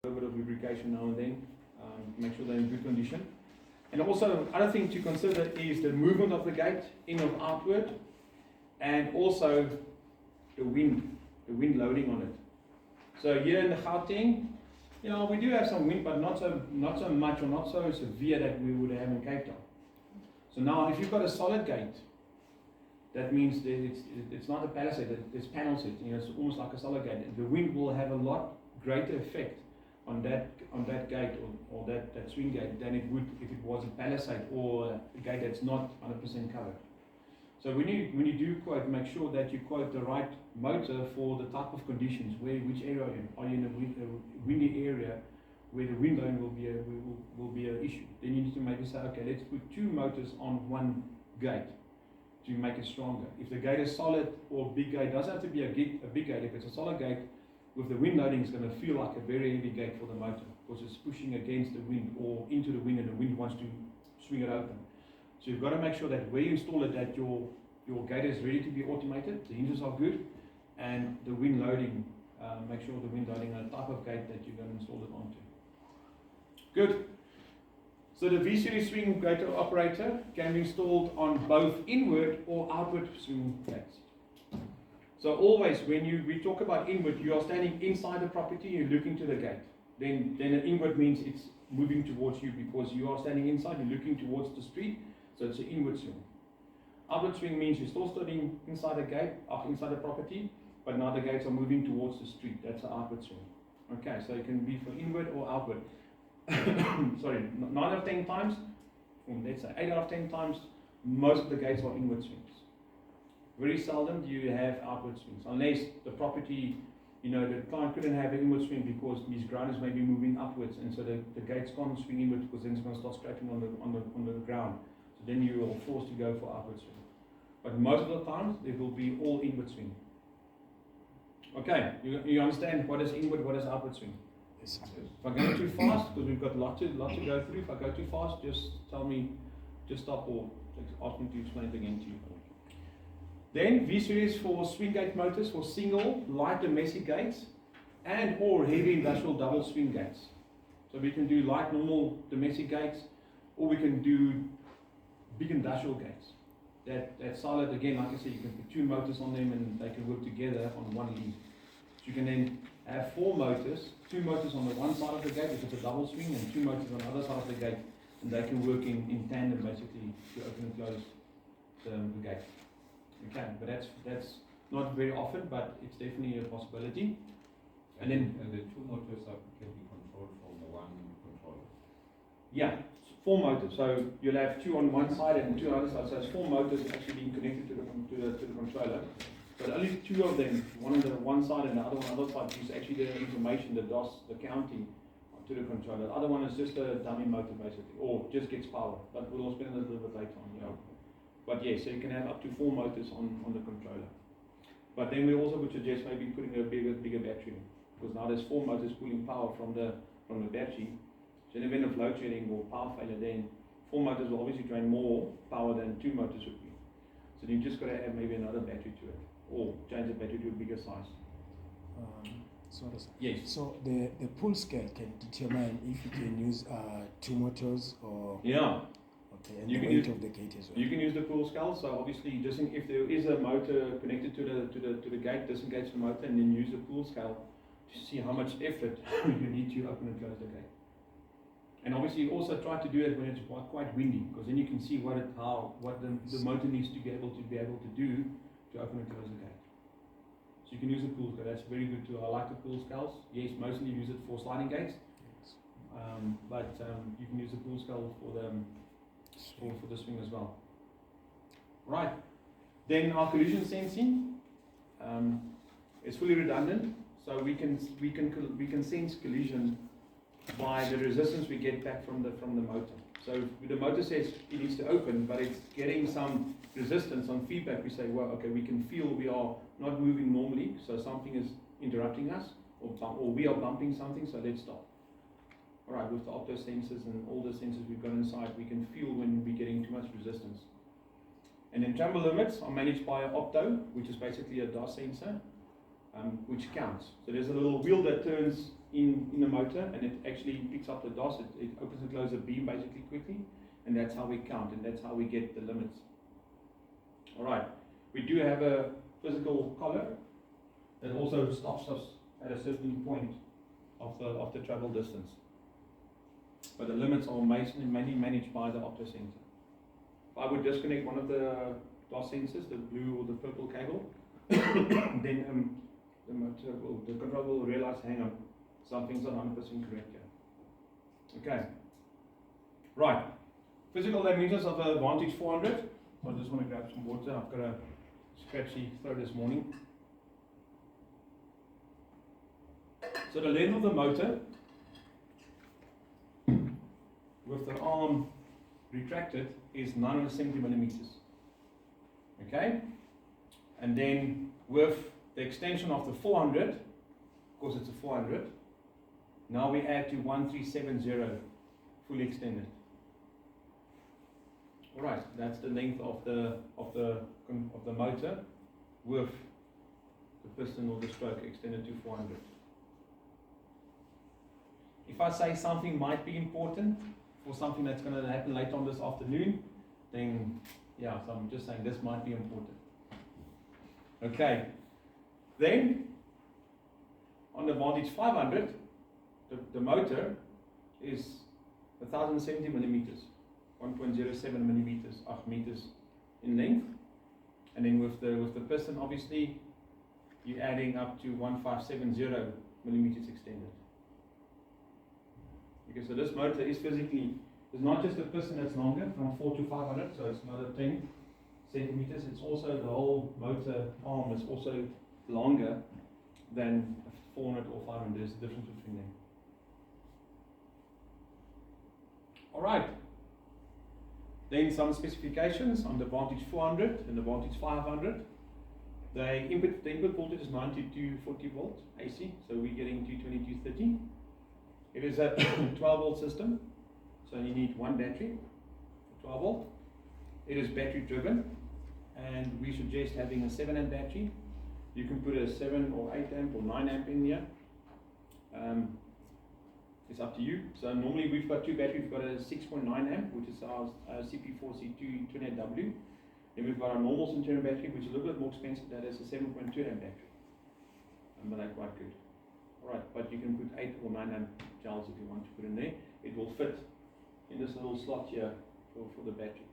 a bit of lubrication now and then, make sure they're in good condition. And also, other thing to consider is the movement of the gate, in or outward, and also the wind loading on it. So here in the Gauteng, we do have some wind, but not so much or not so severe that we would have in Cape Town. So now, if you've got a solid gate, that means that it's not a palisade, it's panel set. It's almost like a solid gate. The wind will have a lot greater effect on that gate or that swing gate than it would if it was a palisade or a gate that's not 100% covered. So when you do quote, make sure that you quote the right motor for the type of conditions. Which area are you in? A windy area where the wind loading will be an issue. Then you need to maybe say, okay, let's put 2 motors on one gate to make it stronger. If the gate is solid or big gate, doesn't have to be a big gate. If it's a solid gate, with the wind loading, it's going to feel like a very heavy gate for the motor because it's pushing against the wind or into the wind, and the wind wants to swing it open. So you've got to make sure that where you install it, that your gate is ready to be automated, the hinges are good, and the wind loading, make sure the wind loading and the type of gate that you're going to install it onto. Good. So the V-Series swing gate operator can be installed on both inward or outward swing gates. So always when we talk about inward, you are standing inside the property, you're looking to the gate. Then an inward means it's moving towards you because you are standing inside, you're looking towards the street, so it's an inward swing. Outward swing means you're still standing inside the gate, inside the property, but now the gates are moving towards the street. That's an outward swing. Okay, so it can be for inward or outward. Sorry, 9 out of 10 times, let's say 8 out of 10 times, most of the gates are inward swings. Very seldom do you have outward swings, unless the property, the client couldn't have an inward swing because his ground is maybe moving upwards, and so the gates can't swing inward because then it's going to start scratching on the ground. So then you are forced to go for outward swing. But most of the times, it will be all inward swing. Okay, you understand what is inward, what is outward swing? Yes. If I go too fast, because we've got a lot to go through, if I go too fast, just tell me, just stop or ask me to explain it again to you. Then V-Series for swing gate motors for single, light domestic gates and or heavy industrial double swing gates. So we can do light normal domestic gates, or we can do big industrial gates. That's solid. Again, like I said, you can put 2 motors on them and they can work together on one lead. So you can then have 4 motors, 2 motors on the one side of the gate if it's a double swing, and 2 motors on the other side of the gate, and they can work in tandem basically to open and close the gate. Okay, but that's not very often, but it's definitely a possibility. And the 2 motors can be controlled from the one controller. Yeah, 4 motors. So you'll have 2 on one side and 2 on the other side. So it's 4 motors actually being connected to the controller. But only 2 of them, one on the one side and the other one on the other side, gives actually the information, the DOS, the counting to the controller. The other one is just a dummy motor basically, or just gets power. But we'll spend a little bit later on. But yes, so you can have up to 4 motors on the controller. But then we also would suggest maybe putting a bigger battery in, because now there's 4 motors pulling power from the battery. So in the event of load shedding or power failure, then 4 motors will obviously drain more power than 2 motors would be. So you just got to add maybe another battery to it, or change the battery to a bigger size. Sorry, sir. Yes. So the pull scale can determine if you can use 2 motors or and you the weight of the gate as well. You can use the pull scale. So obviously, if there is a motor connected to the gate, disengage the motor, and then use the pull scale to see how much effort you need to open and close the gate. And obviously, also try to do it when it's quite windy, because then you can see what the motor needs to be able to do to open and close the gate. So you can use the pull scale. That's very good too. I like the pull scales. Yes, mostly use it for sliding gates, but you can use the pull scale for the swing as well. Right. Then our collision sensing is fully redundant, so we can sense collision by the resistance we get back from the motor. So if the motor says it needs to open, but it's getting some resistance, some feedback, we say, well, okay, we can feel we are not moving normally, so something is interrupting us, or we are bumping something, so let's stop. All right, with the opto sensors and all the sensors we've got inside, we can feel when we're getting too much resistance. And then tremble limits are managed by an opto, which is basically a DOS sensor. which counts. So there's a little wheel that turns in the motor, and it actually picks up the DOS. It opens and closes the beam basically quickly, and that's how we count, and that's how we get the limits. All right, we do have a physical collar that also stops us at a certain point of the travel distance. But the limits are mainly managed by the opto sensor. If I would disconnect one of the DOS sensors, the blue or the purple cable, then the controller will realize, hang on, something's not 100% correct here. Okay. Right. Physical dimensions of a Vantage 400. So I just want to grab some water. I've got a scratchy throat this morning. So the length of the motor, with the arm retracted, is 970 millimeters. Okay? And then with the extension of the 400, of course it's a 400, now we add to 1370, fully extended. Alright, that's the length of the motor with the piston or the stroke extended to 400. If I say something might be important for something that's going to happen later on this afternoon, then yeah, so I'm just saying this might be important. Okay, then on the Vantage 500, the motor is 1070 millimeters, 1.07 meters in length, and then with the piston, obviously, you're adding up to 1570 millimeters extended. Okay, so this motor is physically, it's not just the piston that's longer from 4 to 500, so it's another 10 centimeters. It's also the whole motor arm is also longer than 400 or 500. There's a difference between them. Alright. Then some specifications on the Vantage 400 and the Vantage 500. The input voltage is 90 to 40 volt AC, so we're getting 220 to 30. It is a 12 volt system, so you need one battery for 12 volt. It is battery driven, and we suggest having a 7 amp battery. You can put a 7 or 8 amp or 9 amp in here. It's up to you. So normally we've got two batteries. We've got a 6.9 amp, which is our CP4C2 28W. Then we've got our normal Centurion battery, which is a little bit more expensive. That is a 7.2 amp battery. But they're quite good. Alright, but you can put 8 or 9 amp gels if you want to put in there. It will fit in this little slot here for the battery.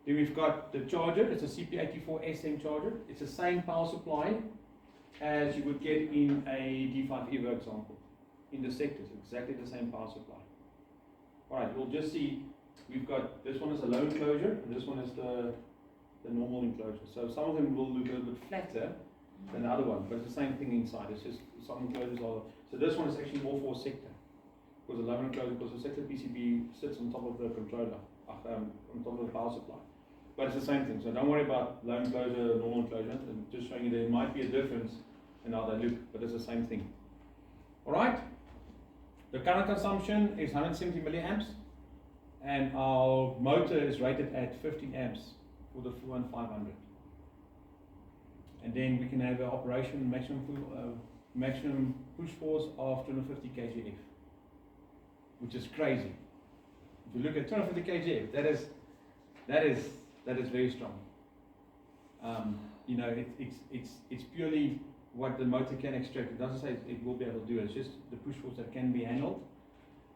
Then we've got the charger. It's a CP84 SM charger. It's the same power supply as you would get in a D5E, for example. In the sectors, exactly the same power supply. Alright, we'll just see, we've got, this one is a low enclosure, and this one is the normal enclosure. So some of them will look a little bit flatter than the other one, but it's the same thing inside. It's just some enclosures are, so this one is actually more for a sector. Because the low enclosure, because the sector PCB sits on top of the controller, on top of the power supply. But it's the same thing, so don't worry about low enclosure, normal enclosure. I'm just showing you there might be a difference in how they look, but it's the same thing. Alright? The current consumption is 170 milliamps, and our motor is rated at 15 amps for the full and 500. And then we can have an operation maximum push force of 250 kgf, which is crazy. If you look at 250 kgf, that is very strong. You know, it's purely what the motor can extract. It doesn't say it will be able to do it. It's just the push force that can be handled.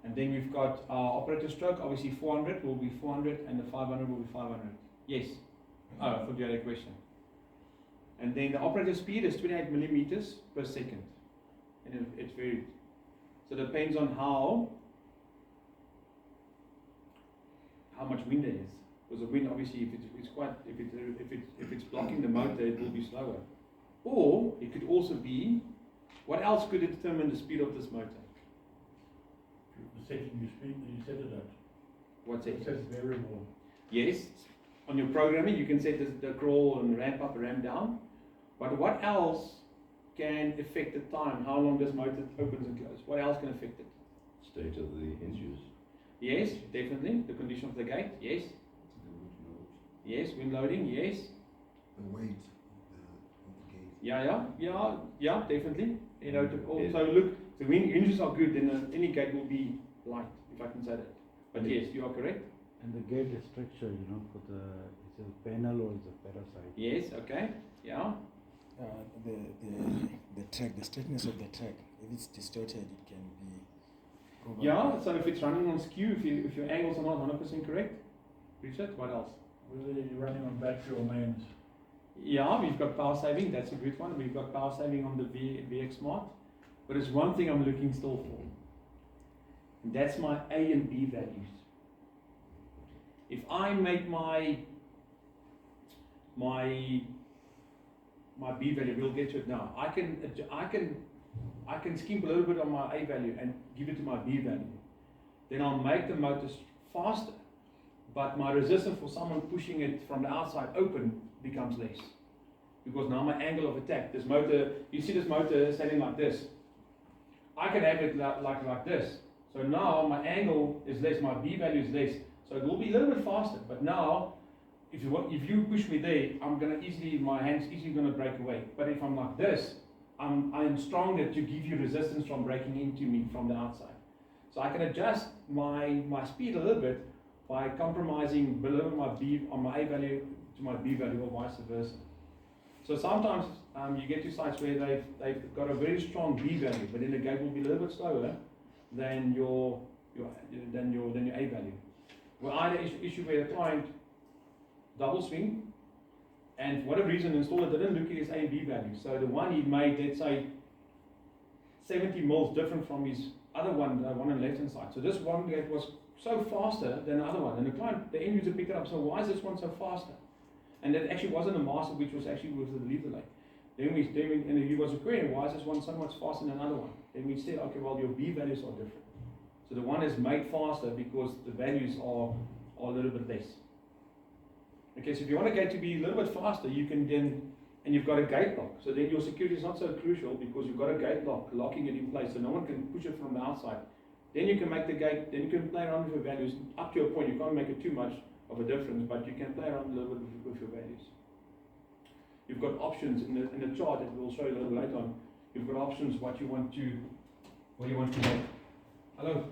And then we've got our operator stroke. Obviously 400 will be 400 and the 500 will be 500. Yes? Oh, I thought you had a question. And then the operator speed is 28 millimeters per second. And it's varied. So it depends on how much wind there is. Because the wind, obviously, if it's blocking the motor, it will be slower. Or it could also be, what else could determine the speed of this motor? The setting you set it at. What's it? It says variable. Yes, on your programming you can set the crawl and ramp up and ramp down. But what else can affect the time? How long this motor opens and closes? What else can affect it? State of the hinges. Yes, definitely. The condition of the gate, yes. Yes, wind loading, yes. The weight of the gate. Yeah, definitely. You know, to Yes. also look, so when hinges are good, then any gate will be light, if I can say that. But yes, you are correct. And the gate structure, you know, for the is a panel or is a parasite? Yes, okay, yeah. The track, the straightness of the track, if it's distorted, it can be. Probably. Yeah, so if it's running on skew, if your angles are not 100% correct, Richard, what else? Whether you're running on battery or mains. Yeah, we've got power saving, that's a good one. We've got power saving on the VX Smart. But there's one thing I'm looking still for. And that's my A and B values. If I make my B value, we'll get to it now. I can skimp a little bit on my A value and give it to my B value. Then I'll make the motors faster, but my resistance for someone pushing it from the outside open becomes less. Because now my angle of attack, this motor, you see this motor standing like this. I can have it like this. So now my angle is less, my B value is less. So it will be a little bit faster. But now, if you push me there, my hand's easily going to break away. But if I'm like this, I'm stronger to give you resistance from breaking into me from the outside. So I can adjust my speed a little bit by compromising below my B on my A value to my B value or vice versa. So sometimes you get to sites where they've got a very strong B value, but then the gate will be a little bit slower than your A value. Well, I had an issue where the client double swing, and for whatever reason, the installer didn't look at his A and B value. So the one he made, let's say, 70 mils different from his other one, on the left hand side. So this one gate was so faster than the other one, and the end user picked it up. So why is this one so faster? And that actually wasn't a master, which was actually with the lead delay. Then he was querying, why is this one so much faster than another one? Then we said, okay, well, your B values are different. So the one is made faster because the values are a little bit less. Okay, so if you want a gate to be a little bit faster, you can then, and you've got a gate lock. So then your security is not so crucial because you've got a gate lock, locking it in place, so no one can push it from the outside. Then you can make the gate, then you can play around with your values up to a point. You can't make it too much of a difference, but you can play around a little bit with your values. You've got options in the chart that we'll show you a little later on. You've got options what you want to make. Hello,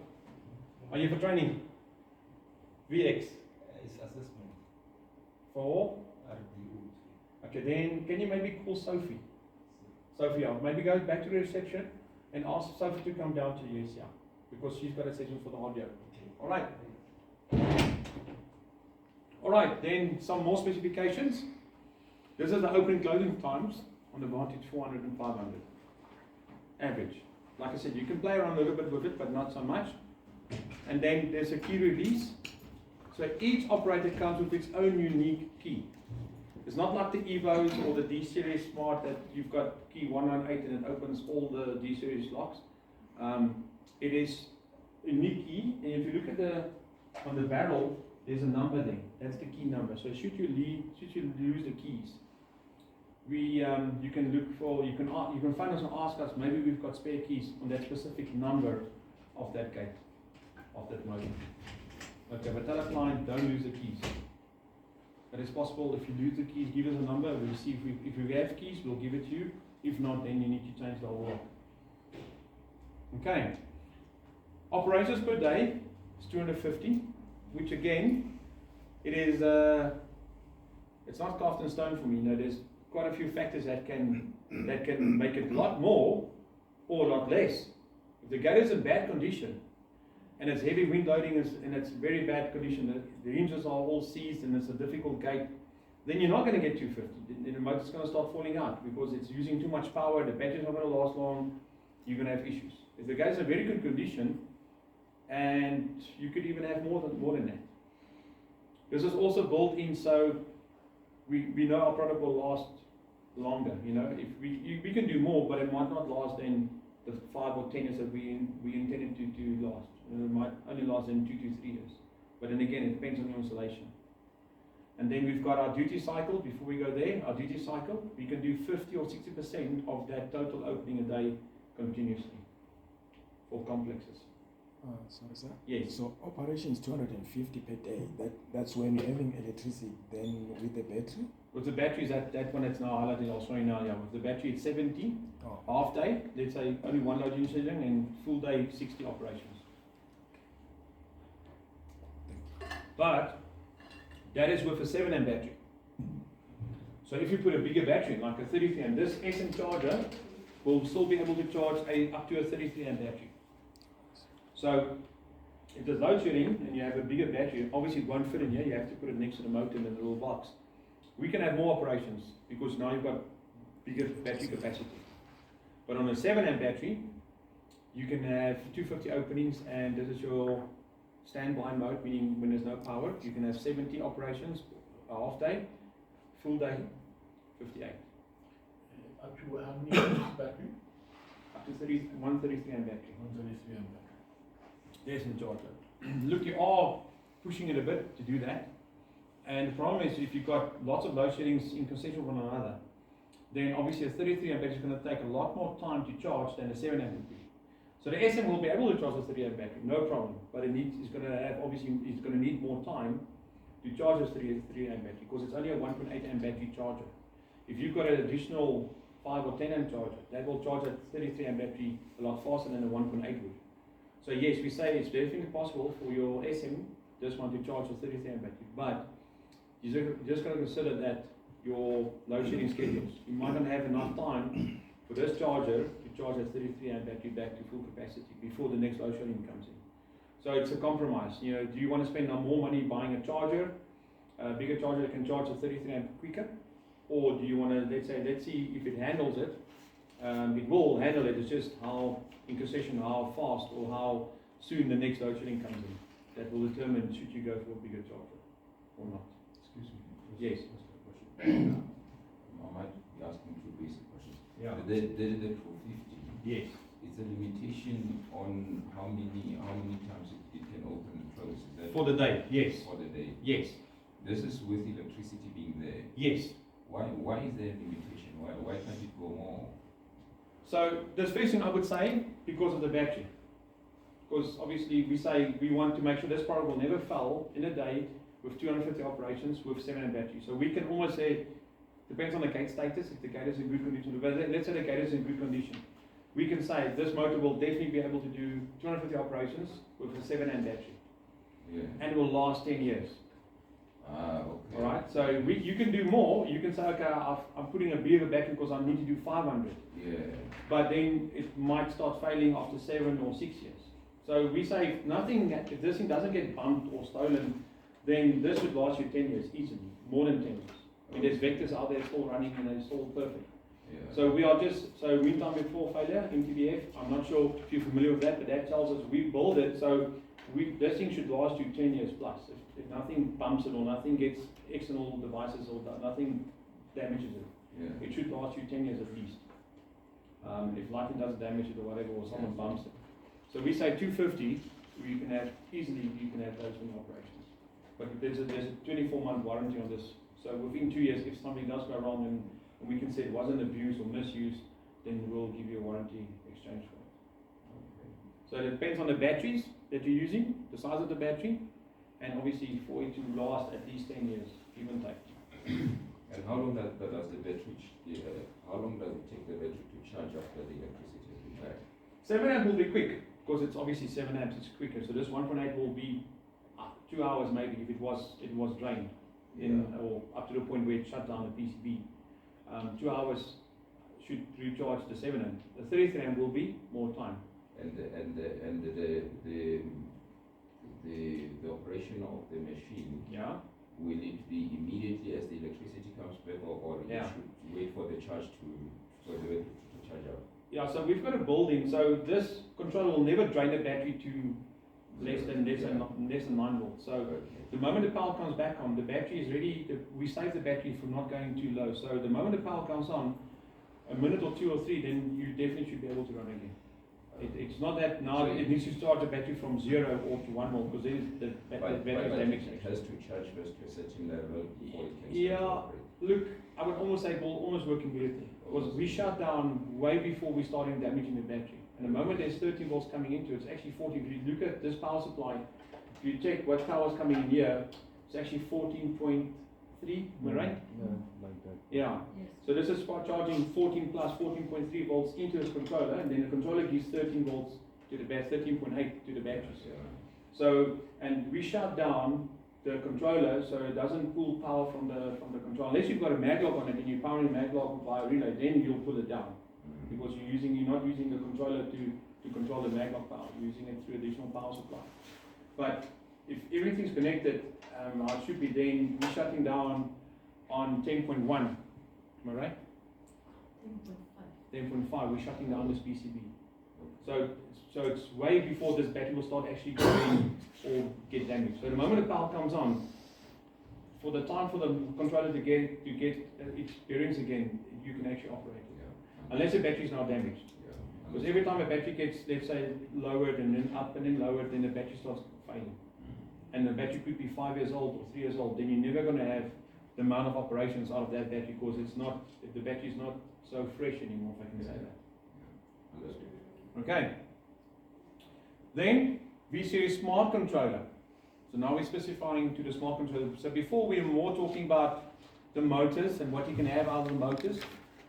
are you for training? VX It's assessment. for. RDU. Okay, then can you maybe call Sophie? Sophie, maybe go back to the reception and ask Sophie to come down to the USR because she's got a session for the audio. All right. All right, then some more specifications. This is the opening closing times on the Vantage 400 and 500. Average. Like I said, you can play around a little bit with it, but not so much. And then there's a key release. So each operator comes with its own unique key. It's not like the Evos or the D-Series Smart that you've got key 198 and it opens all the D-Series locks. It is a unique key, and if you look at on the barrel, there's a number there. That's the key number. So should you lose the keys, you can find us and ask us. Maybe we've got spare keys on that specific number of that gate, of that motor. Okay, but tell a client don't lose the keys. But it's possible if you lose the keys, give us a number. We'll see if we have keys, we'll give it to you. If not, then you need to change the whole lock. Okay. Operators per day is 250, which again, it is it's not carved in stone for me. You know, there's quite a few factors that can make it a lot more or a lot less. If the gate is in bad condition and it's heavy wind loading and it's very bad condition, the hinges are all seized and it's a difficult gate, then you're not going to get 250. Then the motor's going to start falling out because it's using too much power, the battery's not going to last long, you're going to have issues. If the gate's in very good condition, and you could even have more than that. This is also built in so we know our product will last longer. You know, if we can do more, but it might not last than the 5 or 10 years that we intended to last. It might only last in 2 to 3 years. But then again, it depends on your installation. And then we've got our duty cycle. Before we go there, our duty cycle, we can do 50 or 60% of that total opening a day continuously for complexes. Sorry, sir? Yes. So operation is 250 per day. That's when you're having electricity. Then with the battery? With the batteries, that one that's now highlighted, I'll show you now. Yeah, with the battery it's 70, Oh. half day, let's say only one load usage, and full day 60 operations. But that is with a 7 amp battery. So if you put a bigger battery, like a 33 amp, this SM charger will still be able to charge up to a 33 amp battery. So if there's load shedding and you have a bigger battery, obviously it won't fit in here, you have to put it next to the motor in the little box. We can have more operations because now you've got bigger battery capacity. But on a 7 amp battery, you can have 250 openings, and this is your standby mode, meaning when there's no power. You can have 70 operations, a half day, full day, 58. Up to how many amps battery? Up to 133 amp battery. 133 amp battery. Yes, in charger. Look, you are pushing it a bit to do that. And the problem is if you've got lots of load sheddings inconsistent with one another, then obviously a 33 amp battery is going to take a lot more time to charge than a 7 amp would be. So the SM will be able to charge a 30 amp battery, no problem. But it's going to have, obviously, it's going to need more time to charge a 33 amp battery because it's only a 1.8 amp battery charger. If you've got an additional 5 or 10 amp charger, that will charge a 33 amp battery a lot faster than a 1.8 would. So yes, we say it's definitely possible for your SM, this one, to charge a 33 amp battery, but you just got to consider that your load shedding schedules, you might not have enough time for this charger to charge a 33 amp battery back to full capacity before the next load shedding comes in. So it's a compromise. You know, do you want to spend more money buying a charger, a bigger charger that can charge a 33 amp quicker, or do you want to, let's see if it handles it. It will handle it. It's just how inconsistent, how fast, or how soon the next load shedding comes in. That will determine should you go for a bigger charger or not. Excuse me. Yes. I might be asking two basic questions. Yeah. The 250. Yes. It's a limitation on how many times it can open and close. Is that For the day. Yes. For the day. Yes. This is with electricity being there. Yes. Why is there a limitation? Why can't it go more? So the first thing I would say, because of the battery. Because obviously we say we want to make sure this product will never fail in a day with 250 operations with 7 amp battery. So we can almost say, depends on the gate status, if the gate is in good condition. But let's say the gate is in good condition. We can say this motor will definitely be able to do 250 operations with a 7 amp battery. Yeah. And it will last 10 years. Okay. Alright, so you can do more. You can say, okay, I'm putting a bigger battery because I need to do 500. Yeah. But then it might start failing after 7 or 6 years. So we say if this thing doesn't get bumped or stolen, then this should last you 10 years easily, more than 10 years. I mean, there's vectors out there still running and they're still perfect. Yeah. So we are mean time before failure, MTBF, I'm not sure if you're familiar with that, but that tells us we build it, so this thing should last you 10 years plus. If nothing bumps it or nothing gets external devices or nothing damages it, Yeah. it should last you 10 years at least. If lightning does damage it or whatever, or someone bumps it. So we say 250, you can have those in operations. But there's a 24-month warranty on this. So within 2 years, if something does go wrong and we can say it wasn't abused or misused, then we'll give you a warranty exchange for it. Okay. So it depends on the batteries that you're using, the size of the battery, and obviously for it to last at least 10 years, give and take. And how long does the battery? How long does it take the battery to charge after the electricity has been back? 7 amp will be quick because it's obviously 7 amps. It's quicker. So this 1.8 will be 2 hours maybe if it was drained, or up to the point where it shut down the PCB. 2 hours should recharge the 7 amp. The 33 amp will be more time. And the operation of the machine. Yeah. Will it be immediately as the electricity comes back, or you should wait for the charge for the battery to charge up? Yeah, so we've got a building, so this controller will never drain the battery to less than 9 volts. So the moment the power comes back on, the battery is ready. We save the battery from not going too low. So the moment the power comes on, a minute or 2 or 3, then you definitely should be able to run again. It's not that now it needs to start the battery from 0 or to 1 volt because then the battery is damaged. It has to charge first to a certain level before it can Yeah, start to operate. look, I would almost say it will almost work immediately. Because we shut down way before we started damaging the battery. And the moment there's 13 volts coming into it, it's actually 14. If you look at this power supply, if you check what power is coming in here, it's actually 14.4 3, am I right? Yeah, like that. Yeah. Yes. So this is for charging 14 plus 14.3 volts into this controller, and then the controller gives 13 volts to the battery, 13.8 to the batteries. Yeah. So, and we shut down the controller so it doesn't pull power from the controller. Unless you've got a maglock on it and you're powering the maglock via relay, then you'll pull it down because you're not using the controller to control the maglock power. You're using it through additional power supply. But if everything's connected, it should be then we're shutting down on 10.1. Am I right? 10.5. 10.5. We're shutting down this PCB. So it's way before this battery will start actually going or get damaged. So the moment the power comes on, for the time for the controller to get its bearings again, you can actually operate it. Yeah. Unless the battery is now damaged. Yeah. Because every time a battery gets, let's say, lowered and then up and then lowered, then the battery starts failing. And the battery could be 5 years old or 3 years old, then you're never going to have the amount of operations out of that battery because the battery is not so fresh anymore, if I can say that. Understood. Okay. Then V-Series Smart Controller. So now we're specifying to the Smart Controller. So before we were more talking about the motors and what you can have out of the motors.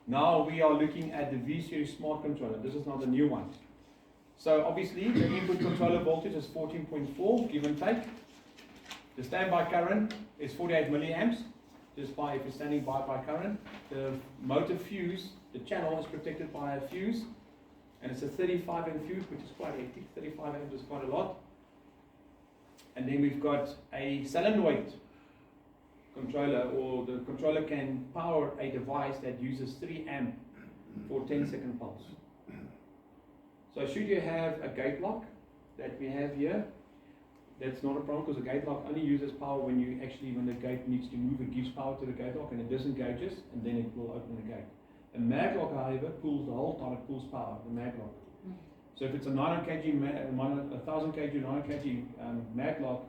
Now we are looking at the V-Series Smart Controller. This is now the new one. So obviously the input controller voltage is 14.4 give and take. The standby current is 48 milliamps. Just by if you're standing by current. The motor fuse, the channel is protected by a fuse. And it's a 35 amp fuse, which is quite hectic. 35 amps is quite a lot. And then we've got a solenoid controller, or the controller can power a device that uses 3 amp for 10-second pulse. So should you have a gate lock that we have here, that's not a problem because a gate lock only uses power when the gate needs to move, it gives power to the gate lock and it disengages and then it will open the gate. A maglock, however, pulls the whole time, it pulls power, the maglock. So if it's a 900 kg, 1000 kg, 900 kg maglock,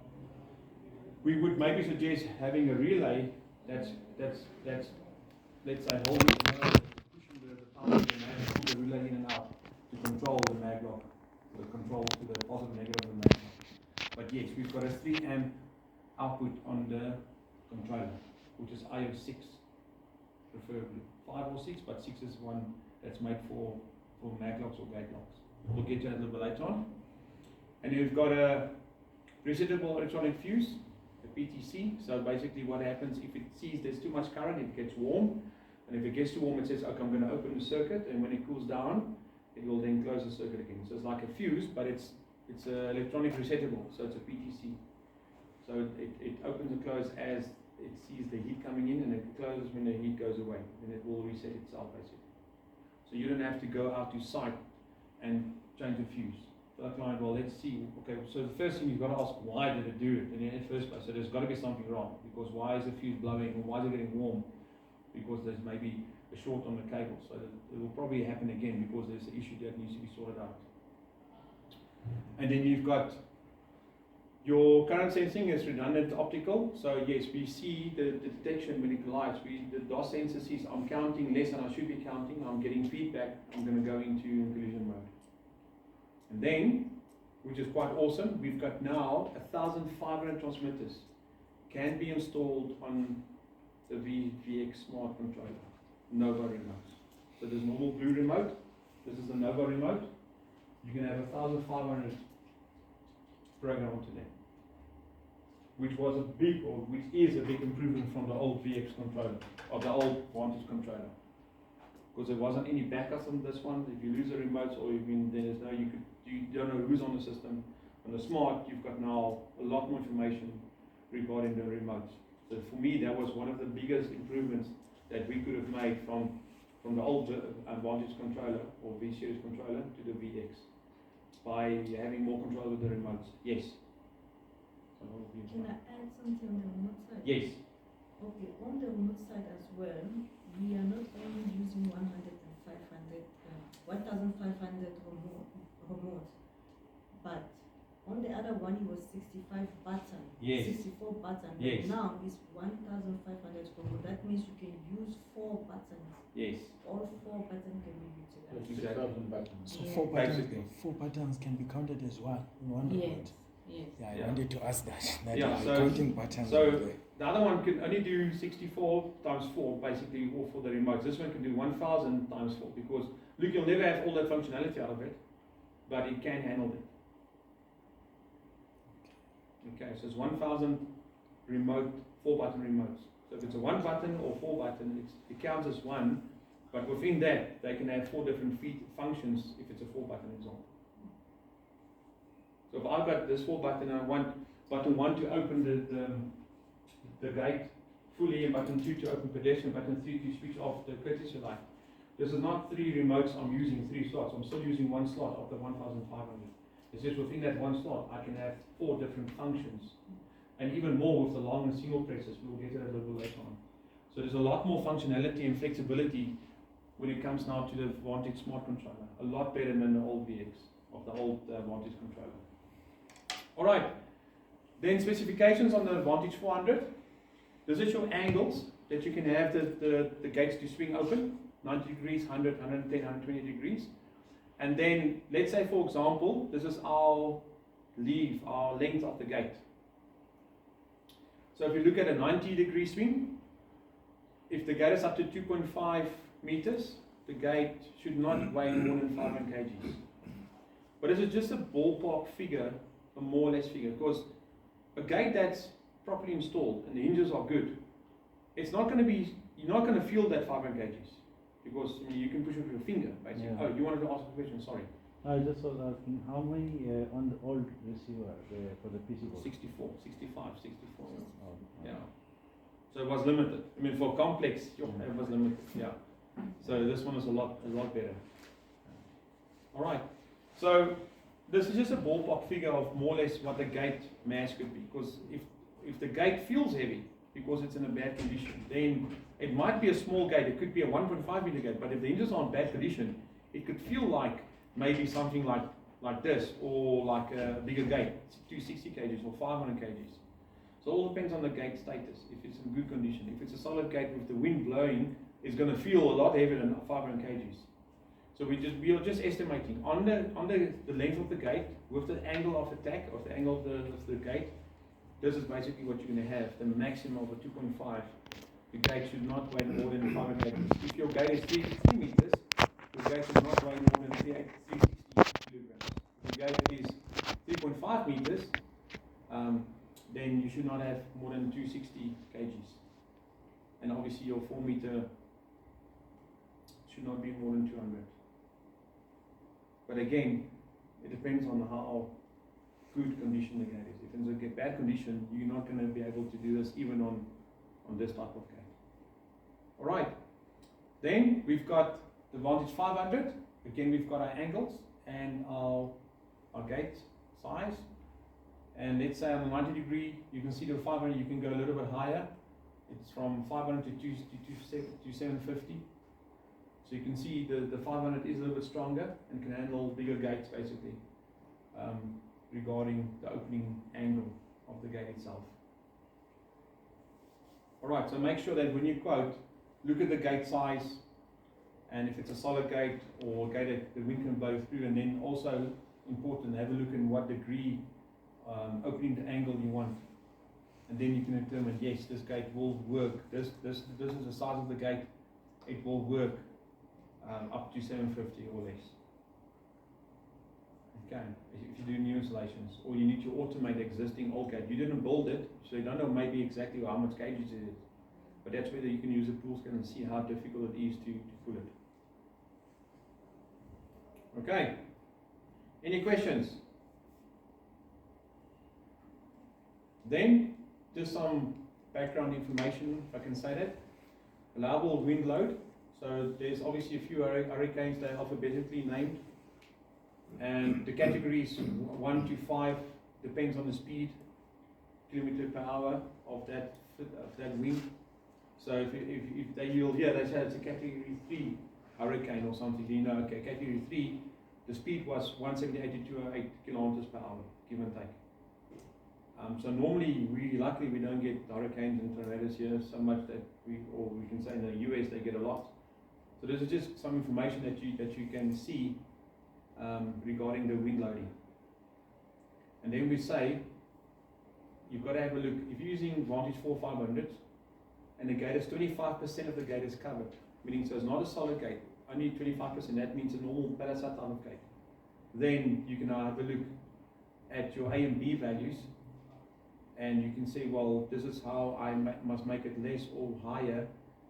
we would maybe suggest having a relay that's let's say holding pushing the power of the maglock, pull the relay in and out to control the maglock, the control to the positive negative of the maglock. But yes, we've got a 3 amp output on the controller, which is IO6 preferably. 5 or 6, but 6 is one that's made for maglocks or gate locks. We'll get to that a little bit later on. And you've got a resettable electronic fuse, a PTC. So basically what happens if it sees there's too much current, it gets warm. And if it gets too warm, it says, okay, I'm going to open the circuit. And when it cools down, it will then close the circuit again. So it's like a fuse, but it's an electronic resettable. So it's a PTC. So it opens and closes as it sees the heat coming in, and it closes when the heat goes away. Then it will reset itself basically. So you don't have to go out to site and change the fuse. So the client, well, let's see. Okay, so the first thing you've got to ask, why did it do it in the first place? So there's got to be something wrong, because why is the fuse blowing, or why is it getting warm? Because there's maybe a short on the cable. So it will probably happen again because there's an issue that needs to be sorted out. And then you've got your current sensing is redundant optical. So yes, we see the detection when it collides. The DOS sensor sees I'm counting less than I should be counting. I'm getting feedback. I'm going to go into collision mode. And then, which is quite awesome, we've got now 1,500 transmitters can be installed on the VX Smart Controller. Nova remotes. So there's normal blue remote. This is the Nova remote. You can have 1,500 program today, which is a big improvement from the old VX controller, or the old Vantage controller, because there wasn't any backups on this one. If you lose the remotes, or you don't know who's on the system. On the Smart, you've got now a lot more information regarding the remotes. So for me, that was one of the biggest improvements that we could have made from the old Vantage controller or V-Series controller to the VX, by having more control with the remotes. Yes. Can I add something on the remote side? Yes. Okay, on the remote side as well, we are not only using 1,500 remote, but on the other one it was 65 button, Yes. 64 button. Yes. Now it's 1,500 remote. That means you can use 4 buttons. Yes. All 4 buttons can be utilized. Exactly. 6,000 buttons. So Yeah. 4 buttons, Basically. 4 buttons can be counted as one in one Yes. remote. Yes. Yeah, I Yeah. wanted to ask that. That Yeah, the so- counting buttons. so- are there. The other one can only do 64 times 4, basically, all for the remotes. This one can do 1000 times 4, because look, you'll never have all that functionality out of it, but it can handle it. Okay, so it's 1000 remote, 4-button remotes. So if it's a 1-button or 4-button, it counts as one, but within that, they can have 4 different functions if it's a 4-button example. So if I've got this 4-button and I want button 1 to open the gate fully, and button 2 to open pedestrian, button 3 to switch off the courtesy light. This is not 3 remotes I'm using 3 slots. I'm still using 1 slot of the 1500. It's just within that 1 slot I can have 4 different functions. And even more with the long and single presses. We'll get to that a little bit later on. So there's a lot more functionality and flexibility when it comes now to the Vantage Smart Controller. A lot better than the old VX, of the old Vantage controller. Alright, then specifications on the Vantage 400. This is your angles that you can have the gates to swing open, 90 degrees, 100, 110, 120 degrees. And then, let's say for example, this is our length of the gate. So if you look at a 90 degree swing, if the gate is up to 2.5 meters, the gate should not weigh more than 500 kgs. But this is just a ballpark figure, a more or less figure, because a gate that's properly installed and the hinges are good, it's not going to be, you're not going to feel that 500 kgs, because I mean, you can push it with your finger, basically. Yeah. Oh, you wanted to ask a question, sorry. I just was asking how many on the old receiver for the PC board? 64, 65, 64. Oh, Yeah. So it was limited. I mean, for complex, it was limited. Yeah. So this one is a lot better. All right. So this is just a ballpark figure of more or less what the gate mass could be. Because if the gate feels heavy because it's in a bad condition, then it might be a small gate. It could be a 1.5 meter gate. But if the hinges are in bad condition, it could feel like maybe something like this, or like a bigger gate, 260 kgs or 500 kgs. So it all depends on the gate status, if it's in good condition. If it's a solid gate with the wind blowing, it's going to feel a lot heavier than 500 kgs. So we are just estimating on the length of the gate with the angle of attack, or the angle of the gate. This is basically what you're going to have, the maximum of a 2.5. The gate should not weigh more than 500 kgs. If your gate is 3 meters, your gate should not weigh more than 360 kilograms. If your gate is 3.5 meters, then you should not have more than 260 kgs. And obviously your 4 meter should not be more than 200. But again, it depends on how good condition the gate is. If it's a bad condition, you're not going to be able to do this even on this type of gate. Alright, then we've got the Vantage 500. Again, we've got our angles and our gate size. And let's say on the 90 degree, you can see the 500, you can go a little bit higher. It's from 500 to 750. So you can see the 500 is a little bit stronger and can handle bigger gates basically, regarding the opening angle of the gate itself. Alright, so make sure that when you quote, look at the gate size, and if it's a solid gate or a gate that the wind can blow through, and then also important, have a look in what degree opening the angle you want, and then you can determine, yes, this gate will work. This is the size of the gate. It will work up to 750 or less. Okay, if you do new installations, or you need to automate existing old gate, you didn't build it, so you don't know maybe exactly how much gauges it is. But that's whether you can use a tool scan and see how difficult it is to pull it. Okay. Any questions? Then, just some background information, if I can say that. Allowable wind load. So there's obviously a few hurricanes that are alphabetically named. And the categories 1 to 5 depends on the speed, kilometer per hour of that wind. So if you'll hear they say it's a category 3 hurricane or something, you know, okay, category 3, the speed was 178 to 208 kilometers per hour, give and take. So normally, luckily we don't get hurricanes and tornadoes here so much that we can say in the US they get a lot. So this is just some information that you can see regarding the wind loading. And then we say, you've got to have a look. If you're using Vantage 4500 and the gate is 25% of the gate is covered, meaning so it's not a solid gate, only 25%, that means a normal parasite type of gate. Then you can now have a look at your A and B values, and you can say, well, this is how I must make it less or higher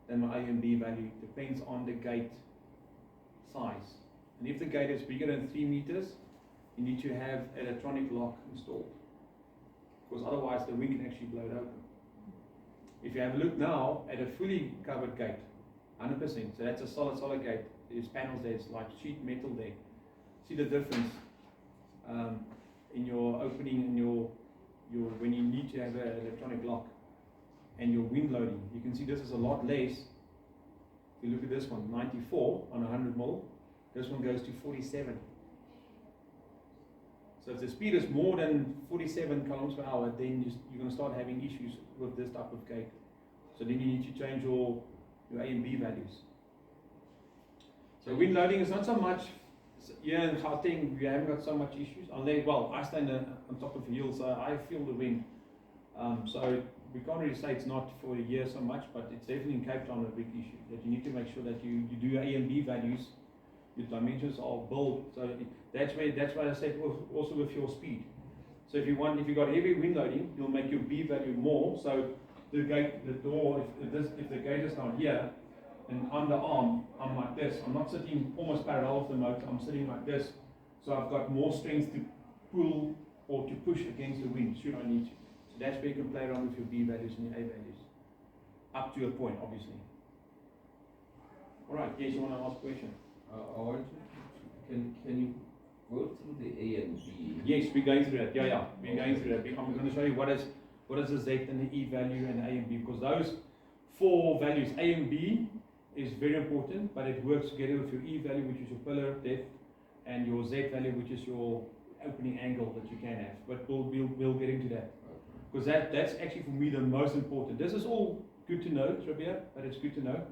than my A and B value. Depends on the gate size. And if the gate is bigger than 3 meters, you need to have electronic lock installed, because otherwise the wind can actually blow it open. If you have a look now at a fully covered gate, 100%, so that's a solid gate. There's panels there, it's like sheet metal there. See the difference in your opening and your when you need to have an electronic lock and your wind loading. You can see this is a lot less. If you look at this one, 94 on 100 mil. This one goes to 47. So if the speed is more than 47 kilometers per hour, then you're going to start having issues with this type of gate. So then you need to change your A and B values. So wind loading is not so much. Here in Gauteng, we haven't got so much issues. Unless, well, I stand on top of a hill, so I feel the wind. So we can't really say it's not for a year so much, but it's definitely in Cape Town a big issue. That you need to make sure that you do A and B values. Your dimensions are built. So that's why I said also with your speed. So if you got heavy wind loading, you'll make your B value more. So the door, if the gate is down here, and on the arm, I'm like this. I'm not sitting almost parallel with the motor, I'm sitting like this. So I've got more strength to pull or to push against the wind, should I need to. So that's where you can play around with your B values and your A values. Up to a point, obviously. Alright, yes, you want to ask a question? I want you can you go through the A and B? Yes, we're going through that. Yeah, we're going through that. I'm going to show you what is the Z and the E value and the A and B, because those 4 values, A and B, is very important, but it works together with your E value, which is your pillar depth, and your Z value, which is your opening angle that you can have. But we'll get into that, because that's actually for me the most important. This is all good to know, Trivia, but it's good to know.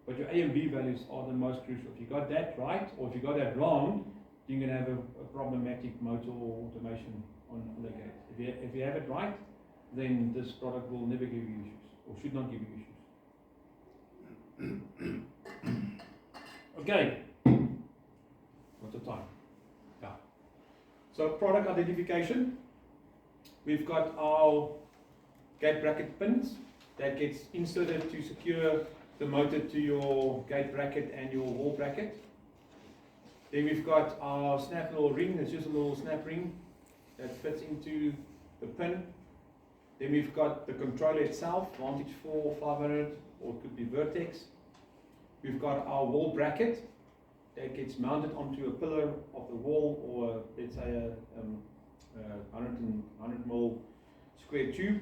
But your A and B values are the most crucial. If you got that right, or if you got that wrong, you're going to have a problematic motor or automation on the gate. If you have it right, then this product will never give you issues, or should not give you issues. Okay. What's the time? Yeah. So product identification. We've got our gate bracket pins that gets inserted to secure the motor to your gate bracket and your wall bracket. Then we've got our snap little ring. It's just a little snap ring that fits into the pin. Then we've got the controller itself, Vantage 4, 500, or it could be Vertex. We've got our wall bracket that gets mounted onto a pillar of the wall, or let's say a 100 mil square tube.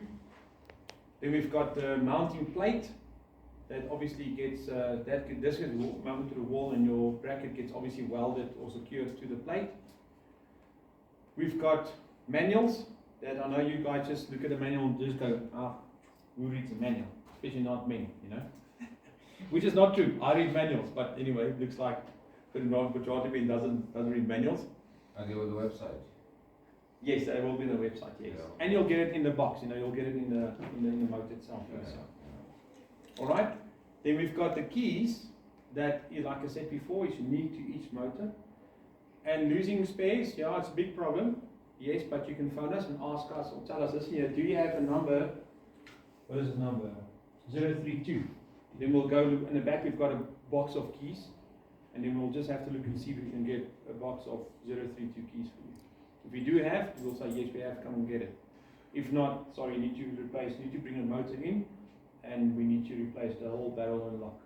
Then we've got the mounting plate that obviously gets this gets mounted to the wall, and your bracket gets obviously welded or secured to the plate. We've got manuals that I know you guys just look at the manual and just go, who reads the manual? Especially not many, you know. Which is not true. I read manuals, but anyway, it looks like the majority doesn't read manuals. And they were the website. Yes, they will be on the website. Yes, Yeah. and you'll get it in the box. You know, you'll get it in the motor itself. Yeah, Yes. yeah. All right. Then we've got the keys that, like I said before, is unique to each motor. And losing spares, yeah, it's a big problem. Yes, but you can phone us and ask us or tell us this here. Do you have a number? What is the number? 032. Then we'll go look in the back. We've got a box of keys, and then we'll just have to look and see if we can get a box of 032 keys for you. If we do have, we'll say yes, we have. Come and get it. If not, sorry, you need to replace. You need to bring a motor in, and we need to replace the whole barrel and lock.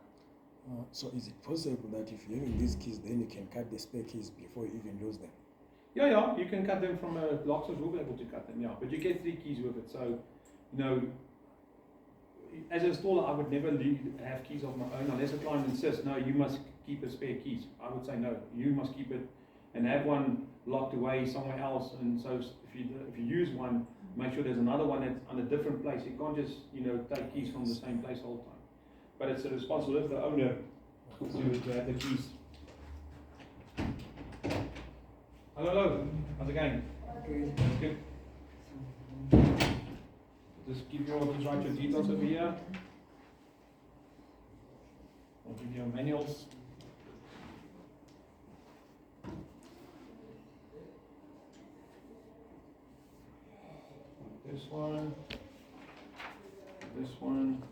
So is it possible that if you're having these keys, then you can cut the spare keys before you even lose them? Yeah, you can cut them from a locksmith. We'll be able to cut them, yeah. But you get 3 keys with it, so you know. As an installer, I would never have keys of my own unless a client insists, no, you must keep a spare keys. I would say no, you must keep it and have one locked away somewhere else. And so if you use one, make sure there's another one that's on a different place. You can't just take keys from the same place all the time. But it's the responsibility of the owner to have the keys. Hello, how's it going? Good. That's good. Just give you all, just write your details over here. I'll give you your manuals. This one. This one.